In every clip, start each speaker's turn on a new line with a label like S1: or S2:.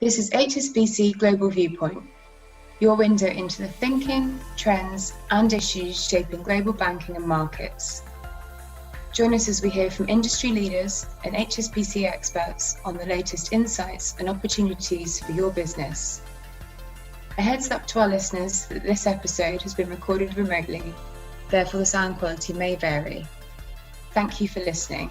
S1: This is HSBC Global Viewpoint, your window into the thinking, trends and issues shaping global banking and markets. Join us as we hear from industry leaders and HSBC experts on the latest insights and opportunities for your business. A heads up to our listeners that this episode has been recorded remotely, therefore the sound quality may vary. Thank you for listening.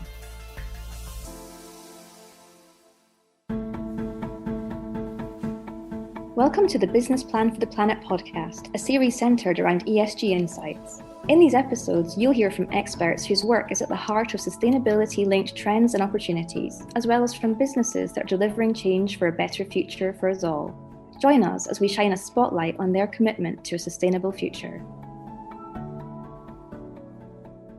S2: Welcome to the Business Plan for the Planet podcast, a series centred around ESG insights. In these episodes, you'll hear from experts whose work is at the heart of sustainability-linked trends and opportunities, as well as from businesses that are delivering change for a better future for us all. Join us as we shine a spotlight on their commitment to a sustainable future.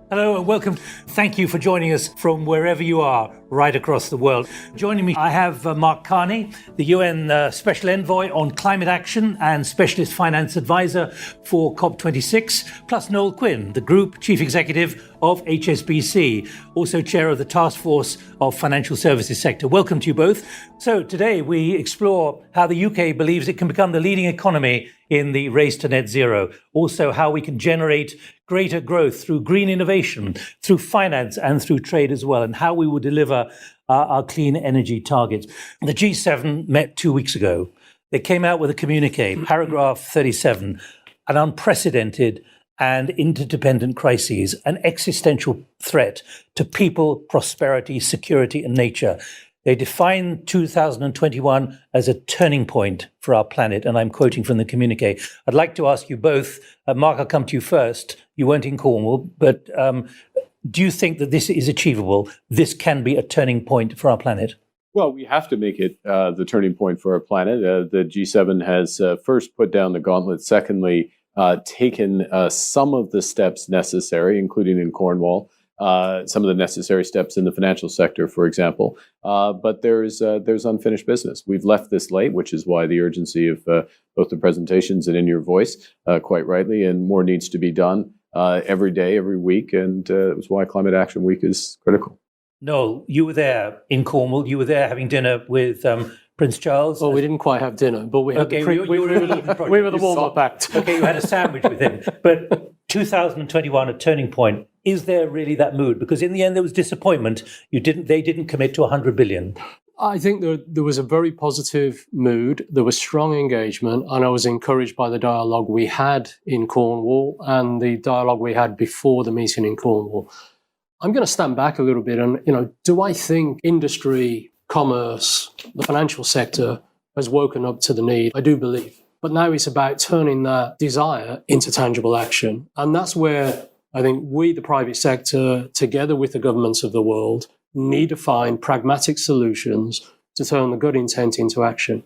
S3: Hello and welcome. Thank you for joining us from wherever you are, right across the world. Joining me, I have Mark Carney, the UN Special Envoy on Climate Action and Specialist Finance Advisor for COP26, plus Noel Quinn, the Group Chief Executive of HSBC, also Chair of the Task Force of Financial Services Sector. Welcome to you both. So today we explore how the UK believes it can become the leading economy in the race to net zero. Also how we can generate greater growth through green innovation, through finance and through trade as well, and how we will deliver our clean energy targets. The G7 met 2 weeks ago. They came out with a communique, paragraph 37, an unprecedented and interdependent crises, an existential threat to people, prosperity, security and nature. They define 2021 as a turning point for our planet, and I'm quoting from the communique. I'd like to ask you both, Mark, I'll come to you first. You weren't in Cornwall, but do you think that this is achievable? This can be a turning point for our planet?
S4: Well, we have to make it the turning point for our planet. The G7 has first put down the gauntlet, secondly, taken some of the steps necessary, including in Cornwall, some of the necessary steps in the financial sector, for example. But there's unfinished business. We've left this late, which is why the urgency of both the presentations and in your voice, quite rightly, and more needs to be done every day, every week. And it was why Climate Action Week is critical.
S3: Noel, you were there in Cornwall. You were there having dinner with Prince Charles.
S5: Well, we didn't quite have dinner, but we had we were the warm-up act.
S3: Okay, you had a sandwich with him. But 2021, a turning point. Is there really that mood? Because in the end, there was disappointment. They didn't commit to 100 billion.
S5: I think there was a very positive mood. There was strong engagement, and I was encouraged by the dialogue we had in Cornwall and the dialogue we had before the meeting in Cornwall. I'm going to stand back a little bit and, do I think industry, commerce, the financial sector has woken up to the need? I do believe. But now it's about turning that desire into tangible action. And that's where I think we, the private sector, together with the governments of the world, need to find pragmatic solutions to turn the good intent into action.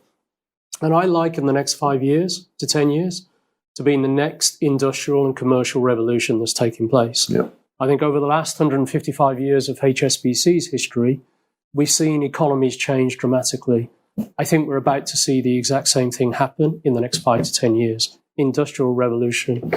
S5: And I liken the next 5 years to 10 years to being the next industrial and commercial revolution that's taking place.
S4: Yeah.
S5: I think over the last 155 years of HSBC's history, we've seen economies change dramatically. I think we're about to see the exact same thing happen in the next 5 to 10 years. Industrial revolution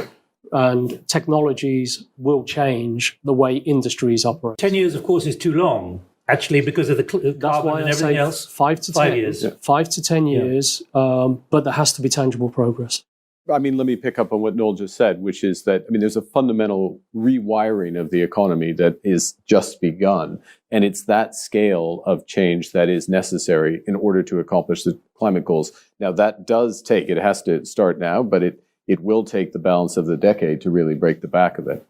S5: and technologies will change the way industries operate.
S3: 10 years, of course, is too long, actually, because of the carbon and everything else.
S5: 5 to 10
S3: years.
S5: Yeah. 5 to 10 years, but there has to be tangible progress.
S4: Let me pick up on what Noel just said, which is that, there's a fundamental rewiring of the economy that is just begun. And it's that scale of change that is necessary in order to accomplish the climate goals. Now, that does take, it has to start now, but it will take the balance of the decade to really break the back of it.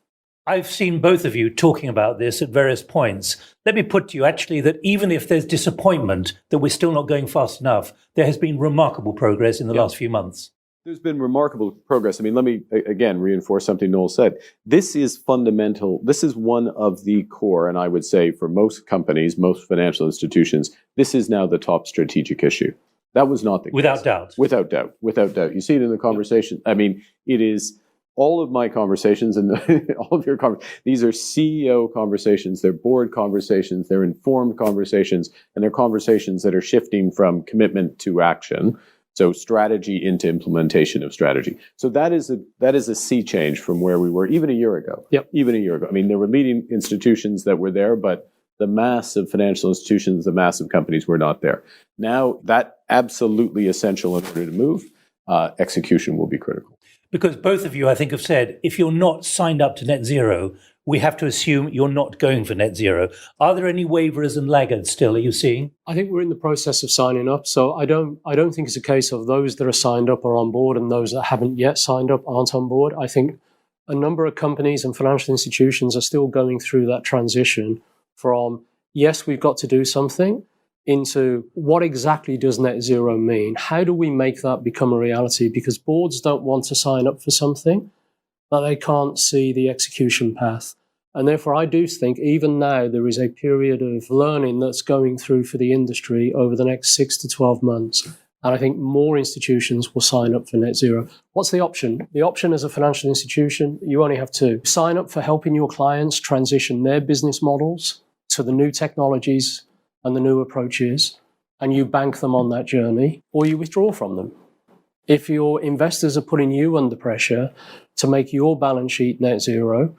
S3: I've seen both of you talking about this at various points. Let me put to you, actually, that even if there's disappointment that we're still not going fast enough, there has been remarkable progress in the last few months.
S4: There's been remarkable progress. Let me, again, reinforce something Noel said. This is fundamental. This is one of the core, and I would say for most companies, most financial institutions, this is now the top strategic issue. That was not the case.
S3: Without doubt.
S4: Without doubt. You see it in the conversation. It is all of my conversations and all of your conversations. These are CEO conversations. They're board conversations. They're informed conversations. And they're conversations that are shifting from commitment to action. So strategy into implementation of strategy. So that is a sea change from where we were even a year ago.
S5: Yep.
S4: Even a year ago. There were leading institutions that were there, but the mass of financial institutions, the mass of companies were not there. Now that absolutely essential in order to move. Execution will be critical.
S3: Because both of you, I think, have said, if you're not signed up to net zero, we have to assume you're not going for net zero. Are there any waverers and laggards still? Are you seeing?
S5: I think we're in the process of signing up. So I don't think it's a case of those that are signed up are on board and those that haven't yet signed up aren't on board. I think a number of companies and financial institutions are still going through that transition from, yes, we've got to do something, into what exactly does net zero mean? How do we make that become a reality? Because boards don't want to sign up for something that they can't see the execution path. And therefore, I do think even now there is a period of learning that's going through for the industry over the next 6 to 12 months. And I think more institutions will sign up for net zero. What's the option? The option as a financial institution, you only have two. Sign up for helping your clients transition their business models to the new technologies and the new approaches, and you bank them on that journey, or you withdraw from them. If your investors are putting you under pressure to make your balance sheet net zero,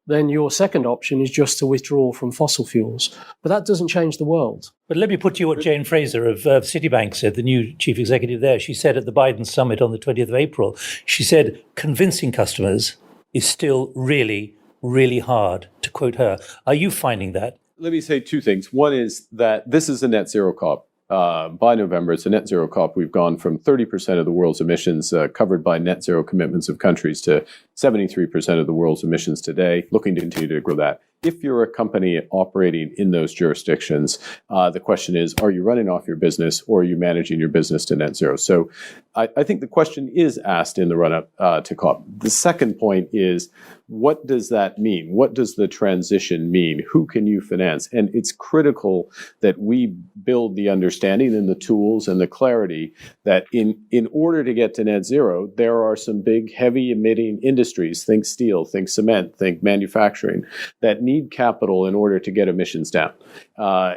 S5: then your second option is just to withdraw from fossil fuels. But that doesn't change the world.
S3: But let me put to you what Jane Fraser of Citibank said, the new chief executive there. She said at the Biden summit on the 20th of April, she said, convincing customers is still really, really hard, to quote her. Are you finding that?
S4: Let me say two things. One is that this is a net zero COP. By November, it's a net zero COP. We've gone from 30% of the world's emissions covered by net zero commitments of countries to 73% of the world's emissions today, looking to continue to grow that. If you're a company operating in those jurisdictions, the question is, are you running off your business or are you managing your business to net zero? So I think the question is asked in the run-up to COP. The second point is, what does that mean? What does the transition mean? Who can you finance? And it's critical that we build the understanding and the tools and the clarity that in order to get to net zero, there are some big, heavy emitting industries, think steel, think cement, think manufacturing, that need capital in order to get emissions down.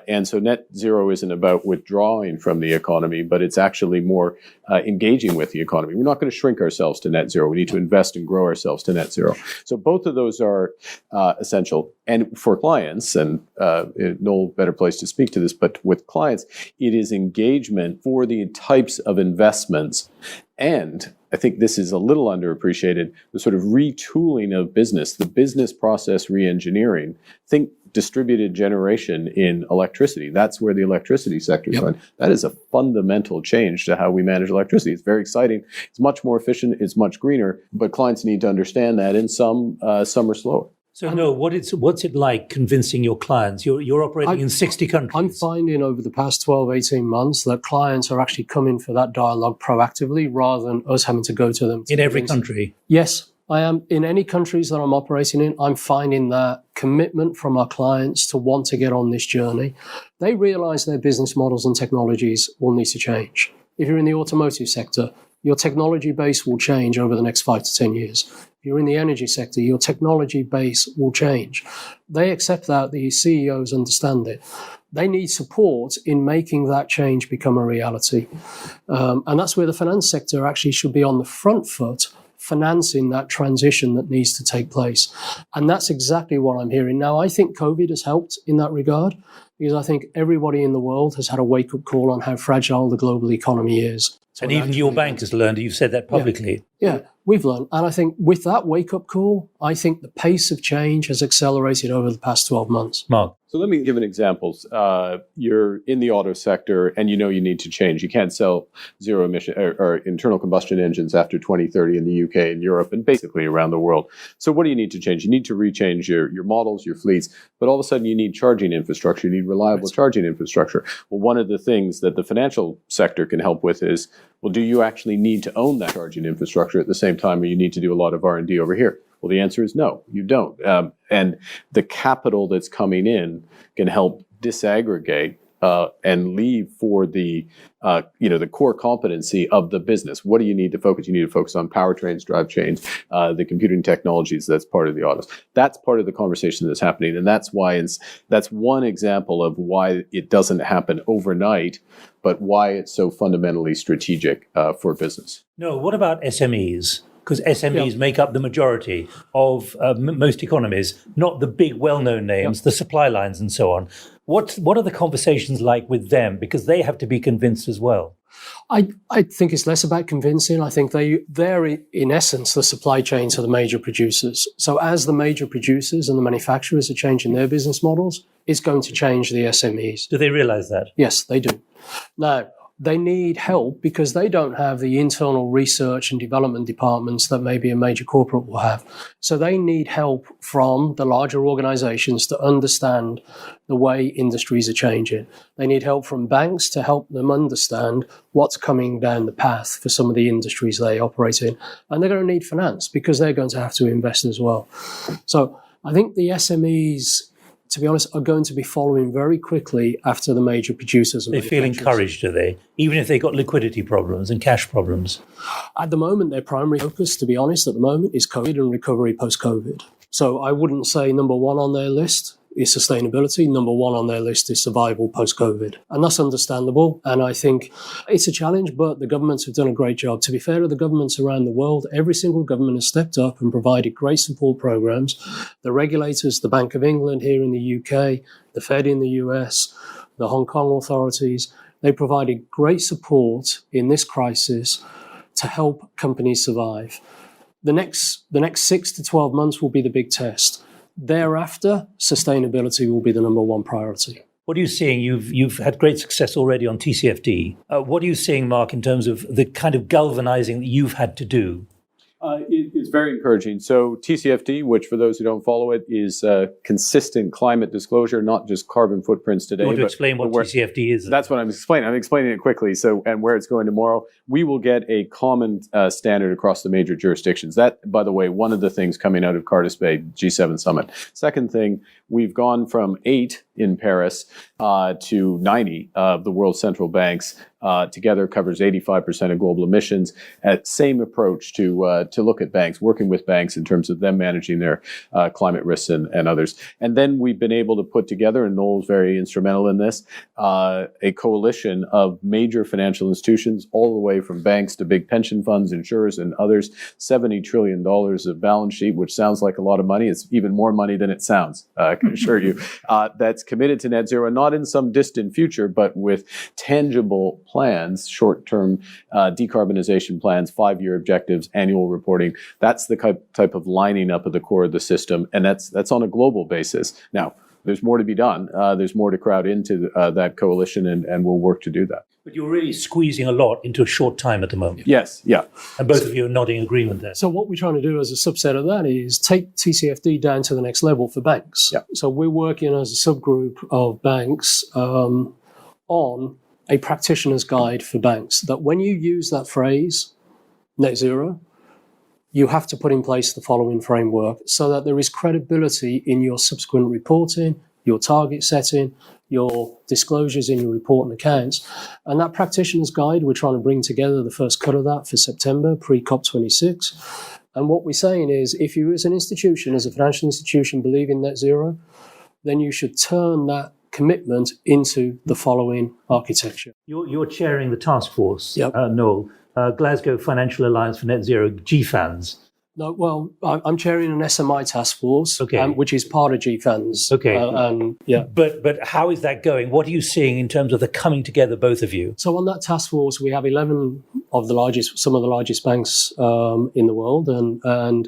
S4: And so net zero isn't about withdrawing from the economy, but it's actually more engaging with the economy. We're not going to shrink ourselves to net zero. We need to invest and grow ourselves to net zero. So both of those are essential. And for clients, and no better place to speak to this, but with clients, it is engagement for the types of investments. And I think this is a little underappreciated, the sort of retooling of business, the business process re-engineering. Think distributed generation in electricity. That's where the electricity sector is going. That is a fundamental change to how we manage electricity. It's very exciting. It's much more efficient. It's much greener. But clients need to understand that, and some are slower.
S3: So, no, what's it like convincing your clients? You're operating in 60 countries.
S5: I'm finding over the past 12, 18 months that clients are actually coming for that dialogue proactively rather than us having to go to them.
S3: In every country?
S5: Yes, I am. In any countries that I'm operating in, I'm finding that commitment from our clients to want to get on this journey. They realize their business models and technologies will need to change. If you're in the automotive sector, your technology base will change over the next 5 to 10 years. If you're in the energy sector, your technology base will change. They accept that, the CEOs understand it. They need support in making that change become a reality. And that's where the finance sector actually should be on the front foot, financing that transition that needs to take place. And that's exactly what I'm hearing. Now, I think COVID has helped in that regard, because I think everybody in the world has had a wake-up call on how fragile the global economy is. So
S3: and even your bank has learned, you've said that publicly.
S5: Yeah, we've learned. And I think with that wake-up call, I think the pace of change has accelerated over the past 12 months.
S3: Mark?
S4: So let me give an example. You're in the auto sector and you know you need to change. You can't sell zero emission or internal combustion engines after 2030 in the UK and Europe and basically around the world. So what do you need to change? You need to rechange your models, your fleets, but all of a sudden you need charging infrastructure. You need reliable charging infrastructure. Well, one of the things that the financial sector can help with is, well, do you actually need to own that charging infrastructure at the same time, or you need to do a lot of R&D over here? Well, the answer is no, you don't. And the capital that's coming in can help disaggregate and leave for the core competency of the business. What do you need to focus? You need to focus on powertrains, drive chains, the computing technologies. That's part of the autos. That's part of the conversation that's happening, and that's why that's one example of why it doesn't happen overnight, but why it's so fundamentally strategic for business.
S3: No, what about SMEs? Because SMEs make up the majority of most economies, not the big well-known names, the supply lines and so on. What are the conversations like with them? Because they have to be convinced as well.
S5: I think it's less about convincing. I think they're in essence the supply chain to the major producers. So as the major producers and the manufacturers are changing their business models, it's going to change the SMEs.
S3: Do they realize that?
S5: Yes, they do. Now, they need help because they don't have the internal research and development departments that maybe a major corporate will have. So they need help from the larger organizations to understand the way industries are changing. They need help from banks to help them understand what's coming down the path for some of the industries they operate in. And they're going to need finance because they're going to have to invest as well. So I think the SMEs, to be honest, are going to be following very quickly after the major producers. And
S3: they feel encouraged, do they? Even if they've got liquidity problems and cash problems?
S5: At the moment, their primary focus, to be honest, at the moment is COVID and recovery post-COVID. So I wouldn't say number one on their list is sustainability. Number one on their list is survival post-COVID. And that's understandable. And I think it's a challenge, but the governments have done a great job. To be fair to the governments around the world, every single government has stepped up and provided great support programs. The regulators, the Bank of England here in the UK, the Fed in the US, the Hong Kong authorities, they provided great support in this crisis to help companies survive. The next 6 to 12 months will be the big test. Thereafter, sustainability will be the number one priority.
S3: What are you seeing? You've had great success already on TCFD. What are you seeing, Mark, in terms of the kind of galvanizing that you've had to do?
S4: It's very encouraging. So TCFD, which for those who don't follow it, is consistent climate disclosure, not just carbon footprints today.
S3: You want to explain what TCFD is?
S4: That's what I'm explaining. I'm explaining it quickly. So, and where it's going tomorrow, we will get a common standard across the major jurisdictions. That, by the way, one of the things coming out of Cardiff Bay G7 summit. Second thing, we've gone from 8 in Paris to 90 of the world's central banks. Together covers 85% of global emissions. Same approach to look at banks, working with banks in terms of them managing their climate risks and others. And then we've been able to put together, and Noel's very instrumental in this, a coalition of major financial institutions, all the way from banks to big pension funds, insurers, and others. $70 trillion of balance sheet, which sounds like a lot of money. It's even more money than it sounds, I can assure you. That's committed to net zero, not in some distant future, but with tangible plans, short-term decarbonization plans, 5-year objectives, annual reporting. That's the type of lining up of the core of the system, and that's on a global basis. Now, there's more to be done. There's more to crowd into that coalition, and we'll work to do that.
S3: But you're really squeezing a lot into a short time at the moment.
S4: Yes, yeah.
S3: And both of you are nodding agreement there.
S5: So what we're trying to do as a subset of that is take TCFD down to the next level for banks.
S4: Yeah.
S5: So we're working as a subgroup of banks on a practitioner's guide for banks, that when you use that phrase, net zero, you have to put in place the following framework so that there is credibility in your subsequent reporting, your target setting, your disclosures in your report and accounts. And that practitioner's guide, we're trying to bring together the first cut of that for September, pre-COP26. And what we're saying is, if you as an institution, as a financial institution, believe in net zero, then you should turn that commitment into the following architecture.
S3: You're chairing the task force,
S5: Yep.
S3: Noel, Glasgow Financial Alliance for Net Zero, GFANZ.
S5: No, well, I'm chairing an SMI task force,
S3: Okay.
S5: Which is part of GFANZ.
S3: Okay.
S5: Yeah.
S3: But how is that going? What are you seeing in terms of the coming together, both of you?
S5: So on that task force, we have 11 of some of the largest banks in the world, and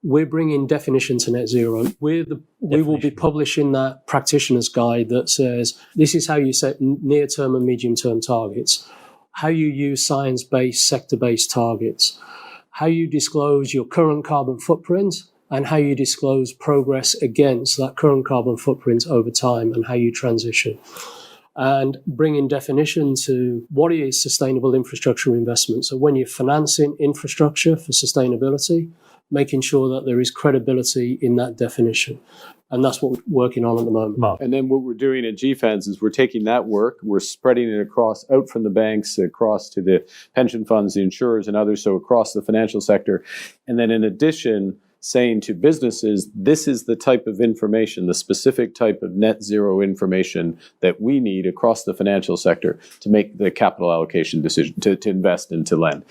S5: we're bringing definition to net zero. We will be publishing that practitioner's guide that says this is how you set near-term and medium-term targets, how you use science-based, sector-based targets, how you disclose your current carbon footprint, and how you disclose progress against that current carbon footprint over time, and how you transition. And bringing definition to what is sustainable infrastructure investment. So when you're financing infrastructure for sustainability, making sure that there is credibility in that definition. And that's what we're working on at the moment.
S3: Mark.
S4: And then what we're doing at GFANZ is we're taking that work, we're spreading it out from the banks, across to the pension funds, the insurers and others, so across the financial sector. And then in addition, saying to businesses, this is the type of information, the specific type of net zero information that we need across the financial sector to make the capital allocation decision, to invest and to lend,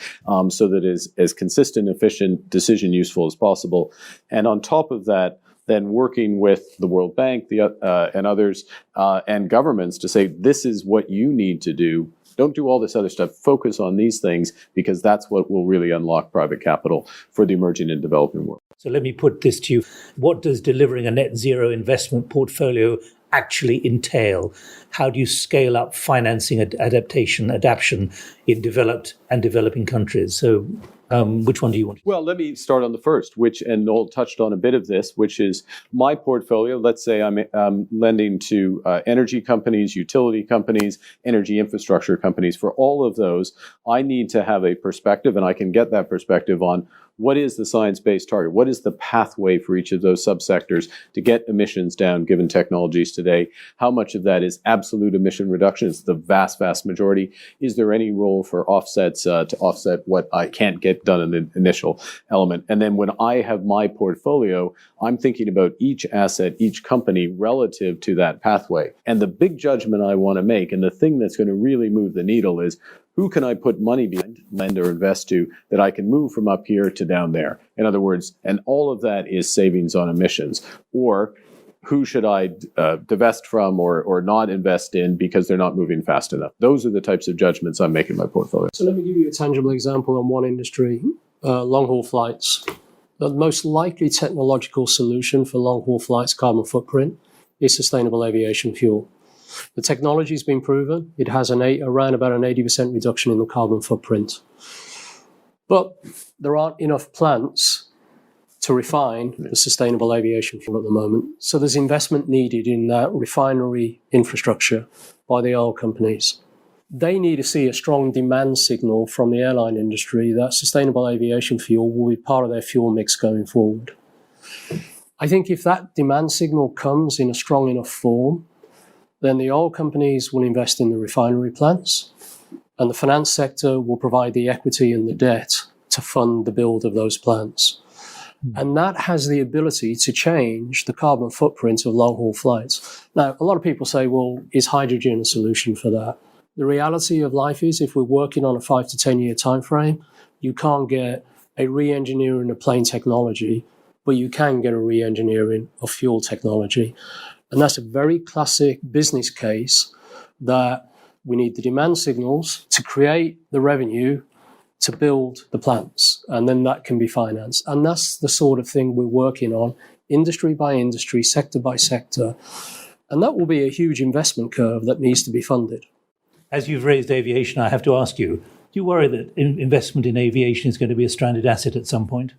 S4: so that is as consistent, efficient, decision useful as possible. And on top of that, then working with the World Bank and others and governments to say, this is what you need to do. Don't do all this other stuff. Focus on these things, because that's what will really unlock private capital for the emerging and developing world.
S3: So let me put this to you. What does delivering a net zero investment portfolio actually entail? How do you scale up financing adaptation in developed and developing countries? So which one do you want?
S4: Well, let me start on the first, and Noel touched on a bit of this, which is my portfolio. Let's say I'm lending to energy companies, utility companies, energy infrastructure companies. For all of those, I need to have a perspective, and I can get that perspective on what is the science-based target? What is the pathway for each of those subsectors to get emissions down, given technologies today? How much of that is absolute emission reduction? It's the vast, vast majority. Is there any role for offsets to offset what I can't get done in the initial element? And then when I have my portfolio, I'm thinking about each asset, each company relative to that pathway. And the big judgment I want to make, and the thing that's going to really move the needle, is who can I put money behind, lend or invest to, that I can move from up here to down there? In other words, and all of that is savings on emissions. Or who should I divest from or not invest in because they're not moving fast enough? Those are the types of judgments I'm making in my portfolio.
S5: So let me give you a tangible example on one industry, long-haul flights. The most likely technological solution for long-haul flights' carbon footprint is sustainable aviation fuel. The technology has been proven. It has around about an 80% reduction in the carbon footprint. But there aren't enough plants to refine the sustainable aviation fuel at the moment. So there's investment needed in that refinery infrastructure by the oil companies. They need to see a strong demand signal from the airline industry that sustainable aviation fuel will be part of their fuel mix going forward. I think if that demand signal comes in a strong enough form, then the oil companies will invest in the refinery plants, and the finance sector will provide the equity and the debt to fund the build of those plants. And that has the ability to change the carbon footprint of long-haul flights. Now, a lot of people say, well, is hydrogen a solution for that? The reality of life is, if we're working on a 5 to 10 year time frame, you can't get a re-engineering of plane technology, but you can get a re-engineering of fuel technology. And that's a very classic business case that we need the demand signals to create the revenue to build the plants, and then that can be financed. And that's the sort of thing we're working on, industry by industry, sector by sector. And that will be a huge investment curve that needs to be funded.
S3: As you've raised aviation, I have to ask you, do you worry that investment in aviation is going to be a stranded asset at some point?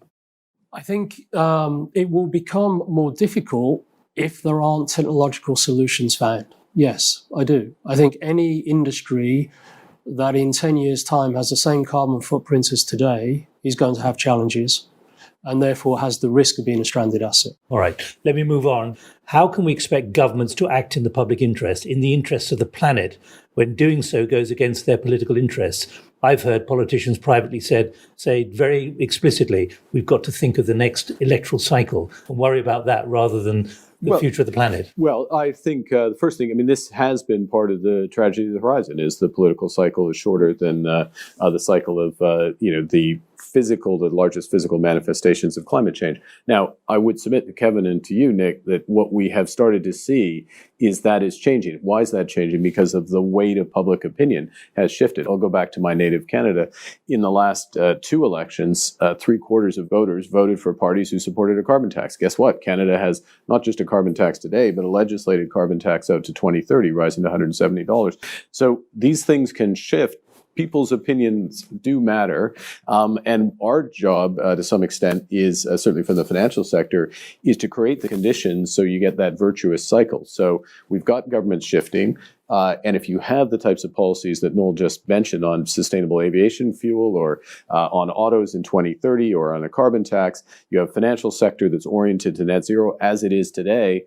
S5: I think it will become more difficult if there aren't technological solutions found. Yes, I do. I think any industry that in 10 years' time has the same carbon footprint as today is going to have challenges, and therefore has the risk of being a stranded asset.
S3: All right, let me move on. How can we expect governments to act in the public interest, in the interests of the planet, when doing so goes against their political interests? I've heard politicians privately say very explicitly, we've got to think of the next electoral cycle and worry about that rather than the future of the planet.
S4: Well, I think the first thing, this has been part of the tragedy of the horizon, is the political cycle is shorter than the cycle of, the largest physical manifestations of climate change. Now, I would submit to Kevin and to you, Nick, that what we have started to see is that is changing. Why is that changing? Because of the weight of public opinion has shifted. I'll go back to my native Canada. In the last two elections, 3/4 of voters voted for parties who supported a carbon tax. Guess what? Canada has not just a carbon tax today, but a legislated carbon tax out to 2030, rising to $170. So these things can shift. People's opinions do matter. And our job, to some extent, is, certainly from the financial sector, is to create the conditions so you get that virtuous cycle. So we've got governments shifting. And if you have the types of policies that Noel just mentioned on sustainable aviation fuel or on autos in 2030 or on a carbon tax, you have a financial sector that's oriented to net zero as it is today,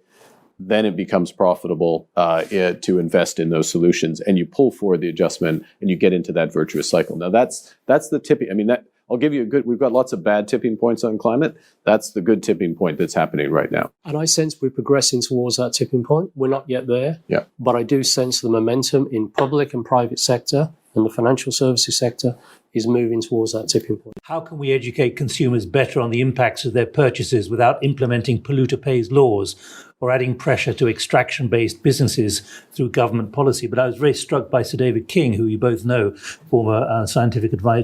S4: then it becomes profitable to invest in those solutions, and you pull forward the adjustment and you get into that virtuous cycle. Now that's the tipping. I'll give you we've got lots of bad tipping points on climate. That's the good tipping point that's happening right now.
S5: And I sense we're progressing towards that tipping point. We're not yet there.
S4: Yeah.
S5: But I do sense the momentum in public and private sector and the financial services sector is moving towards that tipping point.
S3: How can we educate consumers better on the impacts of their purchases without implementing polluter pays laws or adding pressure to extraction-based businesses through government policy? But I was very struck by Sir David King, who you both know, former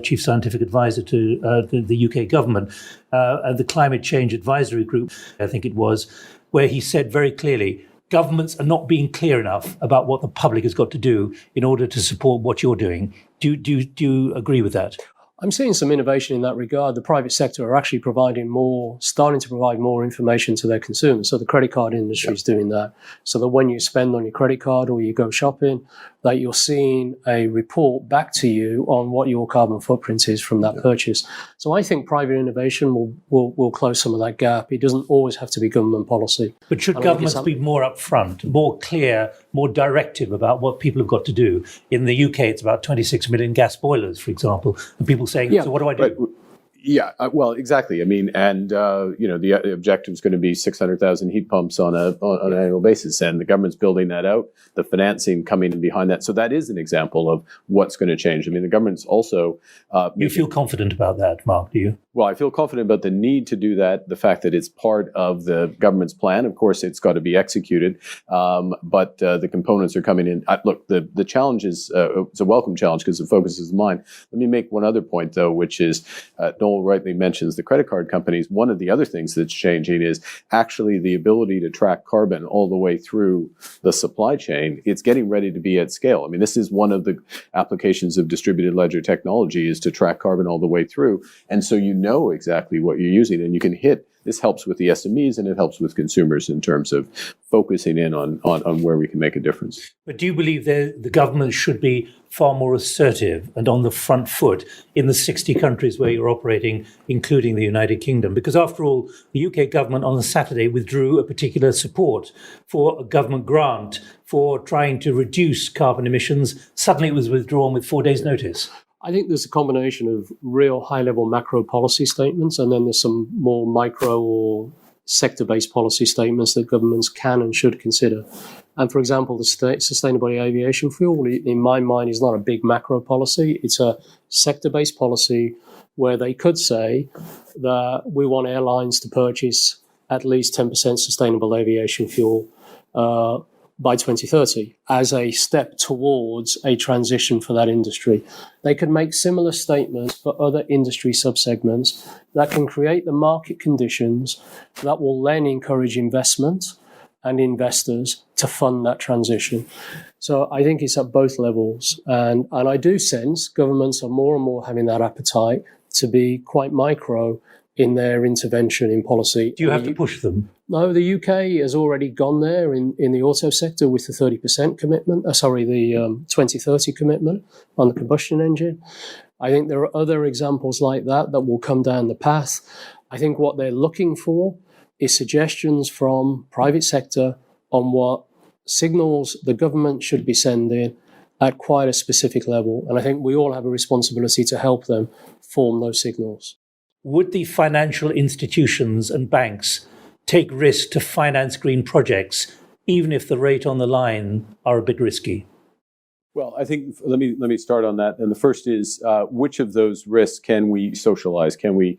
S3: chief scientific advisor to the UK government, and the Climate Change Advisory Group, I think it was, where he said very clearly, governments are not being clear enough about what the public has got to do in order to support what you're doing. Do you agree with that?
S5: I'm seeing some innovation in that regard. The private sector are actually starting to provide more information to their consumers. So the credit card industry is doing that. So that when you spend on your credit card or you go shopping, that you're seeing a report back to you on what your carbon footprint is from that purchase. So I think private innovation will close some of that gap. It doesn't always have to be government policy.
S3: But should governments be more upfront, more clear, more directive about what people have got to do? In the UK, it's about 26 million gas boilers, for example, and people saying, so what do I do?
S4: Right. Yeah, well, exactly. I mean, and the objective is going to be 600,000 heat pumps on an annual basis, and the government's building that out. The financing coming in behind that, so that is an example of what's going to change. I mean, the government's also.
S3: You feel confident about that, Mark? Do you?
S4: Well, I feel confident about the need to do that. The fact that it's part of the government's plan. Of course, it's got to be executed, but the components are coming in. Look, the challenge is it's a welcome challenge because it focuses the mind. Let me make one other point, though, which is Noel rightly mentions the credit card companies. One of the other things that's changing is actually the ability to track carbon all the way through the supply chain. It's getting ready to be at scale. I mean, this is one of the applications of distributed ledger technology, is to track carbon all the way through. And so you know exactly what you're using, and you can hit. This helps with the SMEs and it helps with consumers in terms of focusing in on where we can make a difference.
S3: But do you believe the government should be far more assertive and on the front foot in the 60 countries where you're operating, including the United Kingdom? Because after all, the UK government on Saturday withdrew a particular support for a government grant for trying to reduce carbon emissions. Suddenly it was withdrawn with 4 days' notice.
S5: I think there's a combination of real high-level macro policy statements, and then there's some more micro or sector-based policy statements that governments can and should consider. And for example, the sustainable aviation fuel, in my mind, is not a big macro policy. It's a sector-based policy where they could say that we want airlines to purchase at least 10% sustainable aviation fuel by 2030 as a step towards a transition for that industry. They could make similar statements for other industry subsegments that can create the market conditions that will then encourage investment and investors to fund that transition. So I think it's at both levels. And I do sense governments are more and more having that appetite to be quite micro in their intervention in policy.
S3: Do you have to push them?
S5: No, the UK has already gone there in the auto sector with the 30% commitment, the 2030 commitment on the combustion engine. I think there are other examples like that will come down the path. I think what they're looking for is suggestions from private sector on what signals the government should be sending at quite a specific level. And I think we all have a responsibility to help them form those signals.
S3: Would the financial institutions and banks take risk to finance green projects, even if the rate on the line are a bit risky?
S4: Well, I think let me start on that. And the first is which of those risks can we socialize? Can we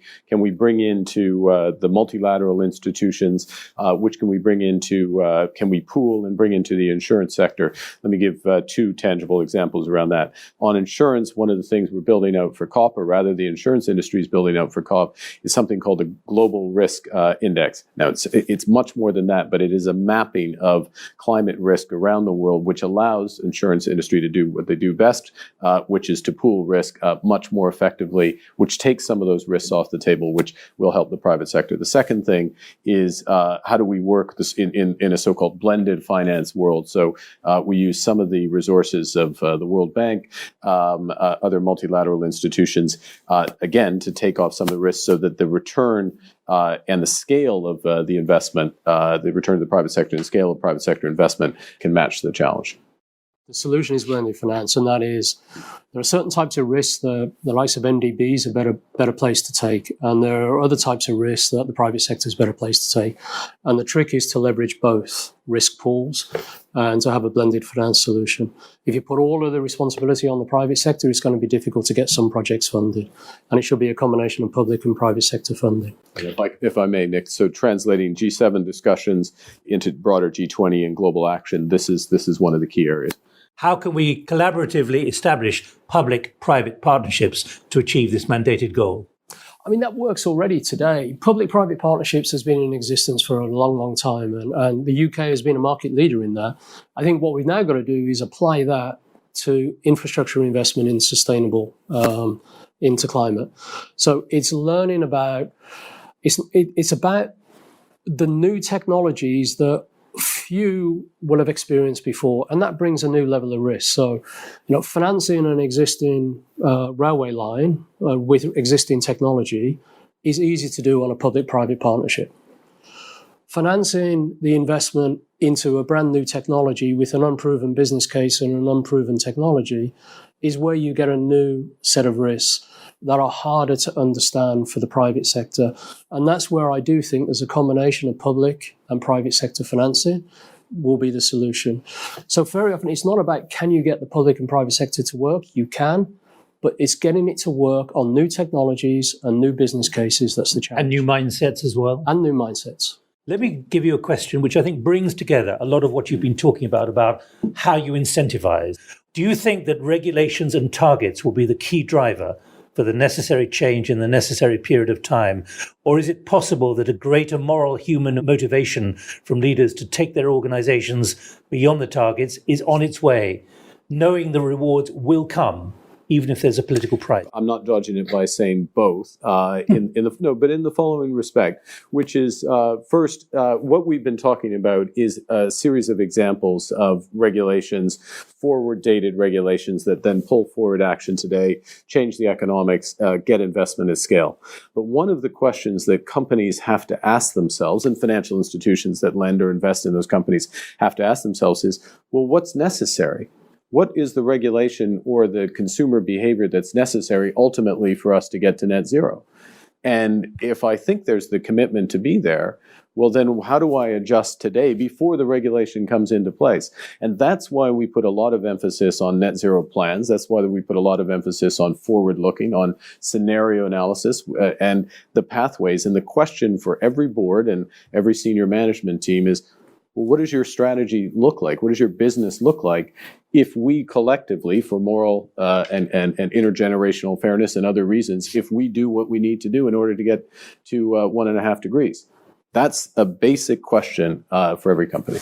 S4: bring into the multilateral institutions? Which can we bring into? Can we pool and bring into the insurance sector? Let me give two tangible examples around that. On insurance, one of the things we're building out for COP, or rather the insurance industry is building out for COP, is something called the Global Risk Index. Now, it's much more than that, but it is a mapping of climate risk around the world, which allows insurance industry to do what they do best, which is to pool risk much more effectively, which takes some of those risks off the table, which will help the private sector. The second thing is how do we work this in a so-called blended finance world? So we use some of the resources of the World Bank, other multilateral institutions, again, to take off some of the risks so that the return and the scale of the investment, the return to the private sector and the scale of private sector investment can match the challenge.
S5: The solution is blended finance, and that is there are certain types of risks that the likes of MDBs are better place to take, and there are other types of risks that the private sector is better placed to take. And the trick is to leverage both risk pools and to have a blended finance solution. If you put all of the responsibility on the private sector, it's going to be difficult to get some projects funded. And it should be a combination of public and private sector funding.
S4: If I may, Nick, so translating G7 discussions into broader G20 and global action, this is one of the key areas.
S3: How can we collaboratively establish public-private partnerships to achieve this mandated goal?
S5: I mean, that works already today. Public-private partnerships has been in existence for a long, long time, and the UK has been a market leader in that. I think what we've now got to do is apply that to infrastructure investment in sustainable, into climate. So it's learning about, it's about the new technologies that few will have experienced before, and that brings a new level of risk. So, financing an existing railway line with existing technology is easy to do on a public-private partnership. Financing the investment into a brand new technology with an unproven business case and an unproven technology is where you get a new set of risks that are harder to understand for the private sector. And that's where I do think there's a combination of public and private sector financing will be the solution. So very often it's not about can you get the public and private sector to work? You can, but it's getting it to work on new technologies and new business cases that's the challenge.
S3: And new mindsets as well.
S5: And new mindsets.
S3: Let me give you a question which I think brings together a lot of what you've been talking about how you incentivize. Do you think that regulations and targets will be the key driver for the necessary change in the necessary period of time? Or is it possible that a greater moral human motivation from leaders to take their organizations beyond the targets is on its way, knowing the rewards will come, even if there's a political price?
S4: I'm not judging it by saying both, but in the following respect, which is first, what we've been talking about is a series of examples of regulations, forward-dated regulations that then pull forward action today, change the economics, get investment at scale. But one of the questions that companies have to ask themselves, and financial institutions that lend or invest in those companies have to ask themselves is, well, what's necessary? What is the regulation or the consumer behavior that's necessary ultimately for us to get to net zero? And if I think there's the commitment to be there, well, then how do I adjust today before the regulation comes into place? And that's why we put a lot of emphasis on net zero plans. That's why we put a lot of emphasis on forward looking, on scenario analysis and the pathways. And the question for every board and every senior management team is, well, what does your strategy look like? What does your business look like if we collectively, for moral and intergenerational fairness and other reasons, if we do what we need to do in order to get to 1.5 degrees? That's a basic question for every company.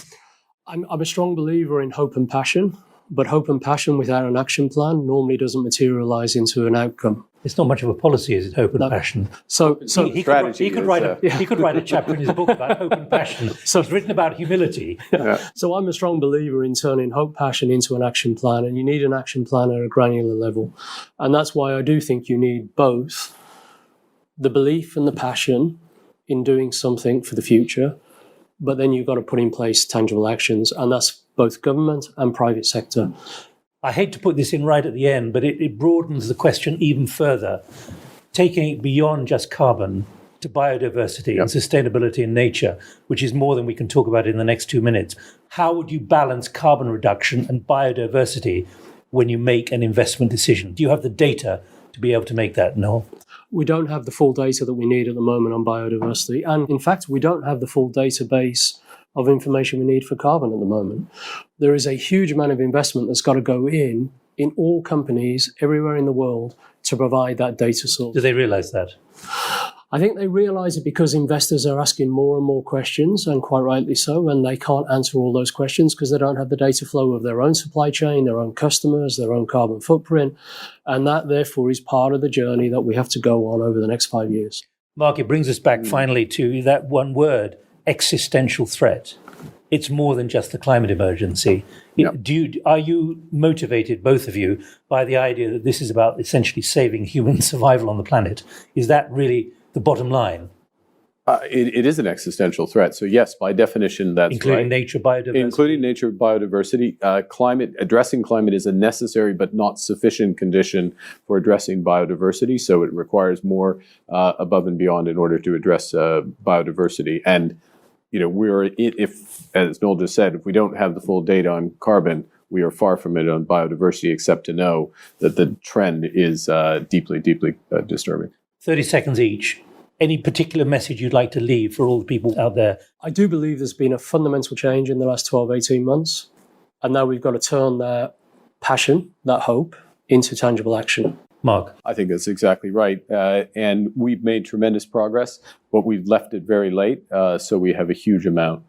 S5: I'm a strong believer in hope and passion, but hope and passion without an action plan normally doesn't materialize into an outcome.
S3: It's not much of a policy, is it? Hope and passion.
S5: So
S3: he could write a chapter in his book about hope and passion. So it's written about humility.
S5: Yeah. So I'm a strong believer in turning hope, passion into an action plan, and you need an action plan at a granular level, and that's why I do think you need both the belief and the passion in doing something for the future, but then you've got to put in place tangible actions, and that's both government and private sector.
S3: I hate to put this in right at the end, but it broadens the question even further, taking it beyond just carbon to biodiversity and sustainability in nature, which is more than we can talk about in the next 2 minutes. How would you balance carbon reduction and biodiversity when you make an investment decision? Do you have the data to be able to make that? No.
S5: We don't have the full data that we need at the moment on biodiversity. And in fact, we don't have the full database of information we need for carbon at the moment. There is a huge amount of investment that's got to go in all companies everywhere in the world to provide that data source.
S3: Do they realize that?
S5: I think they realize it because investors are asking more and more questions, and quite rightly so, and they can't answer all those questions because they don't have the data flow of their own supply chain, their own customers, their own carbon footprint, and that therefore is part of the journey that we have to go on over the next 5 years.
S3: Mark, it brings us back finally to that one word, existential threat. It's more than just the climate emergency. Are you motivated, both of you, by the idea that this is about essentially saving human survival on the planet? Is that really the bottom line?
S4: It is an existential threat. So yes, by definition, that's
S3: including
S4: right.
S3: Nature, biodiversity.
S4: Including nature, biodiversity. Addressing climate is a necessary but not sufficient condition for addressing biodiversity. So it requires more above and beyond in order to address biodiversity. And if, as Noel just said, if we don't have the full data on carbon, we are far from it on biodiversity, except to know that the trend is deeply, deeply disturbing.
S3: 30 seconds each. Any particular message you'd like to leave for all the people out there?
S5: I do believe there's been a fundamental change in the last 12, 18 months. And now we've got to turn that passion, that hope, into tangible action.
S3: Mark?
S4: I think that's exactly right. And we've made tremendous progress, but we've left it very late. So we have a huge amount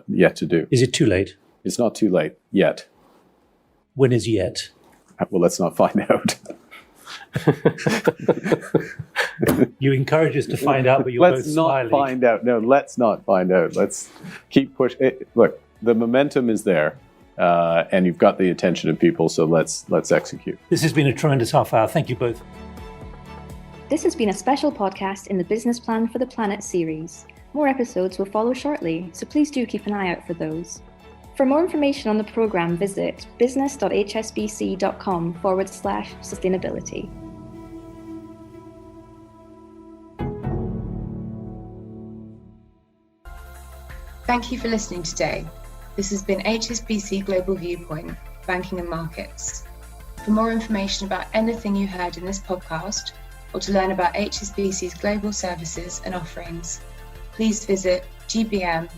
S4: yet to do.
S3: Is it too late?
S4: It's not too late yet.
S3: When is yet?
S4: Well, let's not find out.
S3: You encourage us to find out, but you're both smiling.
S4: Let's not find out. No, let's not find out. Let's keep pushing. Look, the momentum is there, and you've got the attention of people, so let's execute.
S3: This has been a tremendous half hour. Thank you both.
S2: This has been a special podcast in the Business Plan for the Planet series. More episodes will follow shortly, so please do keep an eye out for those. For more information on the programme, visit business.hsbc.com/sustainability.
S1: Thank you for listening today. This has been HSBC Global Viewpoint, Banking and Markets. For more information about anything you heard in this podcast, or to learn about HSBC's global services and offerings, please visit gbm.hsbc.com.